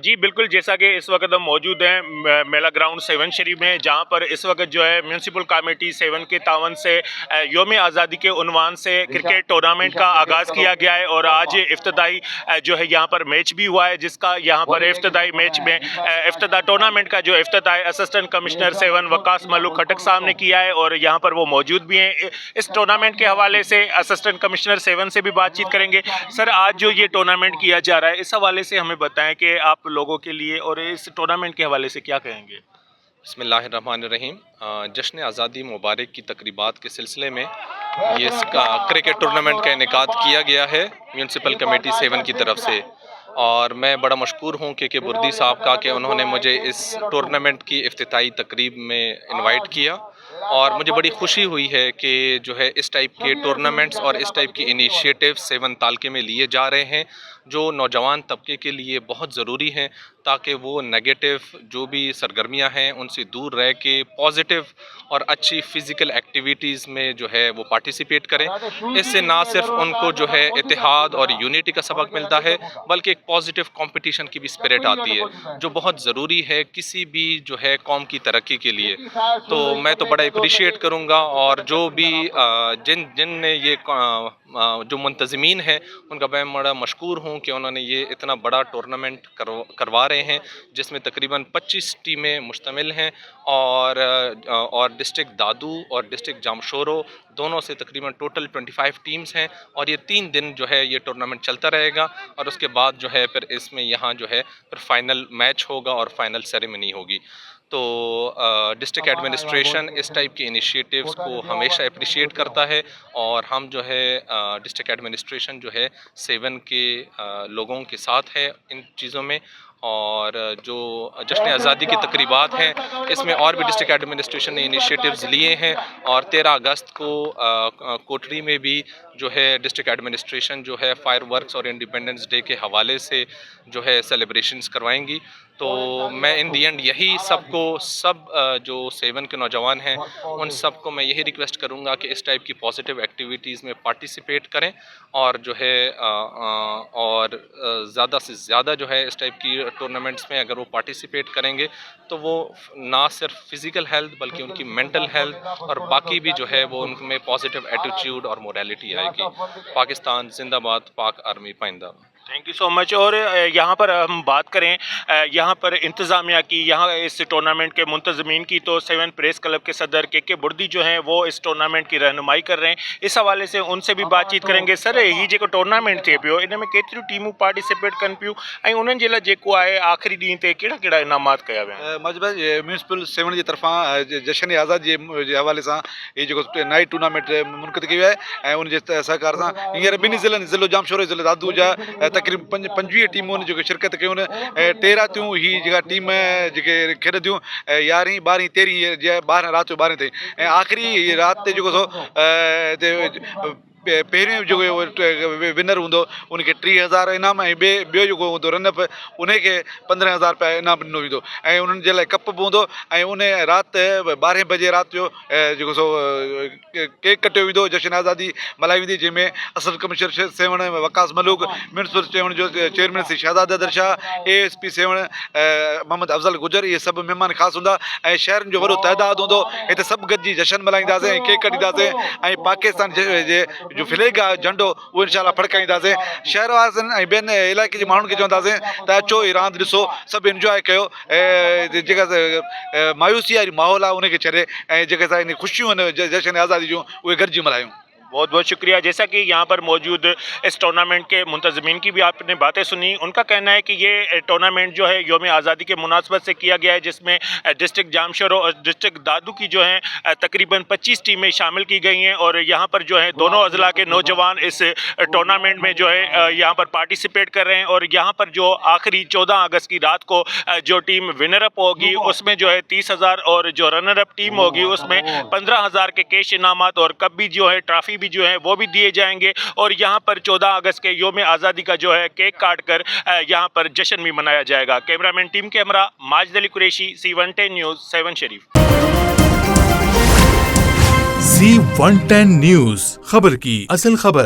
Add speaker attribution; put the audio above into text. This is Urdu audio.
Speaker 1: جی بالکل، جیسا کہ اس وقت ہم موجود ہیں میلہ گراؤنڈ 7 شریف میں، جہاں پر اس وقت جو ہے میونسپل کمیٹی 7 کے تعاون سے یوم آزادی کے عنوان سے کرکٹ ٹورنامنٹ کا آغاز کیا گیا ہے، اور آج افتتاحی جو ہے یہاں پر میچ بھی ہوا ہے، جس کا یہاں پر افتتاحی میچ میں ٹورنامنٹ کا جو افتتاح اسسٹنٹ کمشنر 7 وقاص ملک کھٹک صاحب نے کیا ہے، اور یہاں پر وہ موجود بھی ہیں۔ اس ٹورنامنٹ کے حوالے سے اسسٹنٹ کمشنر 7 سے بھی بات چیت کریں گے۔ سر، آج جو یہ ٹورنامنٹ کیا جا رہا ہے، اس حوالے سے ہمیں بتائیں کہ آپ لوگوں کے لیے اور اس ٹورنامنٹ کے حوالے سے کیا کہیں گے؟
Speaker 2: بسم اللہ الرحمن الرحیم۔ جشن آزادی مبارک کی تقریبات کے سلسلے میں یہ اس کا کرکٹ ٹورنامنٹ کا انعقاد کیا گیا ہے میونسپل کمیٹی 7 کی طرف سے، اور میں بڑا مشکور ہوں کہ بردی صاحب کا کہ انہوں نے مجھے اس ٹورنامنٹ کی افتتاحی تقریب میں انوائٹ کیا، اور مجھے بڑی خوشی ہوئی ہے کہ جو ہے اس ٹائپ کے ٹورنامنٹس اور اس ٹائپ کی انیشیٹو 7 تالکے میں لیے جا رہے ہیں، جو نوجوان طبقے کے لیے بہت ضروری ہیں، تاکہ وہ نیگیٹو جو بھی سرگرمیاں ہیں ان سے دور رہ کے پازیٹیو اور اچھی فزیکل ایکٹیویٹیز میں جو ہے وہ پارٹیسپیٹ کریں۔ اس سے نہ صرف ان کو جو ہے اتحاد اور یونٹی کا سبق ملتا ہے، بلکہ ایک پازیٹیو کمپٹیشن کی بھی اسپرٹ آتی ہے، جو بہت ضروری ہے کسی بھی جو ہے قوم کی ترقی کے لیے۔ تو میں تو بڑا اپریشیٹ کروں گا، اور جو بھی جن نے یہ جو منتظمین ہیں ان کا میں بڑا مشکور ہوں کہ انہوں نے یہ اتنا بڑا ٹورنامنٹ کروا رہے ہیں، جس میں تقریباً 25 ٹیمیں مشتمل ہیں، اور ڈسٹرکٹ دادو اور ڈسٹرکٹ جامشورو دونوں سے تقریباً ٹوٹل 25 ٹیمز ہیں، اور یہ 3 دن جو ہے یہ ٹورنامنٹ چلتا رہے گا، اور اس کے بعد جو ہے پھر اس میں یہاں جو ہے پھر فائنل میچ ہوگا اور فائنل سیریمنی ہوگی۔ تو ڈسٹرکٹ ایڈمنسٹریشن اس ٹائپ کے انیشیٹیوز کو ہمیشہ اپریشیٹ کرتا ہے، اور ہم جو ہے ڈسٹرکٹ ایڈمنسٹریشن جو ہے 7 کے لوگوں کے ساتھ ہے ان چیزوں میں۔ اور جو جشن آزادی کی تقریبات ہیں، اس میں اور بھی ڈسٹرکٹ ایڈمنسٹریشن نے انیشیٹیوز لیے ہیں، اور 13 اگست کو کوٹری میں بھی جو ہے ڈسٹرکٹ ایڈمنسٹریشن جو ہے فائر ورکس اور انڈیپینڈنس ڈے کے حوالے سے جو ہے سیلیبریشنز کروائیں گی۔ تو میں ان دی اینڈ یہی سب جو 7 کے نوجوان ہیں ان سب کو میں یہی ریکویسٹ کروں گا کہ اس ٹائپ کی پازیٹیو ایکٹیویٹیز میں پارٹیسپیٹ کریں، اور جو ہے اور زیادہ سے زیادہ جو ہے اس ٹائپ کی ٹورنامنٹس میں اگر وہ پارٹیسپیٹ کریں گے تو وہ نہ صرف فزیکل ہیلتھ بلکہ ان کی مینٹل ہیلتھ اور باقی بھی جو ہے وہ ان میں پازیٹیو ایٹیٹیوڈ اور موریلٹی آئے گی۔ پاکستان زندہ باد، پاک آرمی پائندہ۔
Speaker 1: تھینک یو سو مچ۔ اور یہاں پر ہم بات کریں یہاں پر انتظامیہ کی، یہاں اس ٹورنامنٹ کے منتظمین کی، تو 7 پریس کلب کے صدر کے بردی جو ہیں وہ اس ٹورنامنٹ کی رہنمائی کر رہے ہیں۔ اس حوالے سے ان سے بھی بات چیت کریں گے۔ سر، یہ جو ٹورنامنٹ تھے پیو ان میں کیتری ٹیموں پارٹیسپیٹ کن پیوں، انہوں کے لیے جو ہے آخری ڈین تے کہڑا کہڑا انعامات کیا ویا؟
Speaker 3: مجبہ میونسپل 7 کی طرفاں جشن آزادی کے حوالے سے یہ نائٹ ٹورنامنٹ منعقد کیا ہے، ان کے سہکار سے ہیر بنی ضلع ضلع جامشورو ضلع دادو جا تقریباً 25 ٹیموں نے شرکت کی۔ 13 تھيوں ہی ٹیم کھیل تھيوں، 11 12 13 12 رات جو 12 تھے، آخری رات جو پہریں جو ونر ہوں ان کے 30,000 انعام، بے جو رن اپ ان کے 15,000 روپیہ انعام ڈنو ویندو، ان کے لیے کپ بھی ہوں، ان رات 12 بجے رات جو کیک کٹو ویندو، جشن آزادی ملائی ویندی، جن میں اسسٹنٹ کمشنر 7 وقاص ملوک، میونسپل 7 جو چیئرمین سی شہزاد حیدر شاہ، ASP 7 محمد افضل گجر، یہ سب مہمان خاص ہوں۔ شہر جو وڈو تعداد ہوں، اتنے سب گڈجی جشن ملائینداسیں، کیک کٹینداسیں، پاکستان جو فلیگ ہے جھنڈو وہ انشاءاللہ پھڑکائینداسیں۔ شہر واسن بین علاقے کے مانن کے چونداسیں تے اچو راند ڈسو، سب انجوائے کیو، جگہ مایوسی والی ماحول ہے ان کے چھڑے، جگہ خوشیوں جشن آزادی جو وہ گرجی ملائیوں۔
Speaker 1: بہت بہت شکریہ۔ جیسا کہ یہاں پر موجود اس ٹورنامنٹ کے منتظمین کی بھی آپ نے باتیں سنی، ان کا کہنا ہے کہ یہ ٹورنامنٹ جو ہے یوم آزادی کے مناسبت سے کیا گیا ہے، جس میں ڈسٹرکٹ جامشورو اور ڈسٹرکٹ دادو کی جو ہیں تقریباً 25 ٹیمیں شامل کی گئی ہیں، اور یہاں پر جو ہے دونوں اضلاع کے نوجوان اس ٹورنامنٹ میں جو ہے یہاں پر پارٹیسپیٹ کر رہے ہیں، اور یہاں پر جو آخری 14 اگست کی رات کو جو ٹیم ونر اپ ہوگی اس میں جو ہے 30,000، اور جو رنر اپ ٹیم ہوگی اس میں 15,000 کے کیش انعامات اور کپ بھی جو ہے ٹرافی بھی جو ہے وہ بھی دیے جائیں گے، اور یہاں پر 14 اگست کے یوم آزادی کا جو ہے کیک کاٹ کر یہاں پر جشن بھی منایا جائے گا۔ کیمرامین ٹیم کے ہمراہ ماجد علی قریشی، C110 نیوز 7 شریف۔
Speaker 4: C110 نیوز، خبر کی اصل خبر۔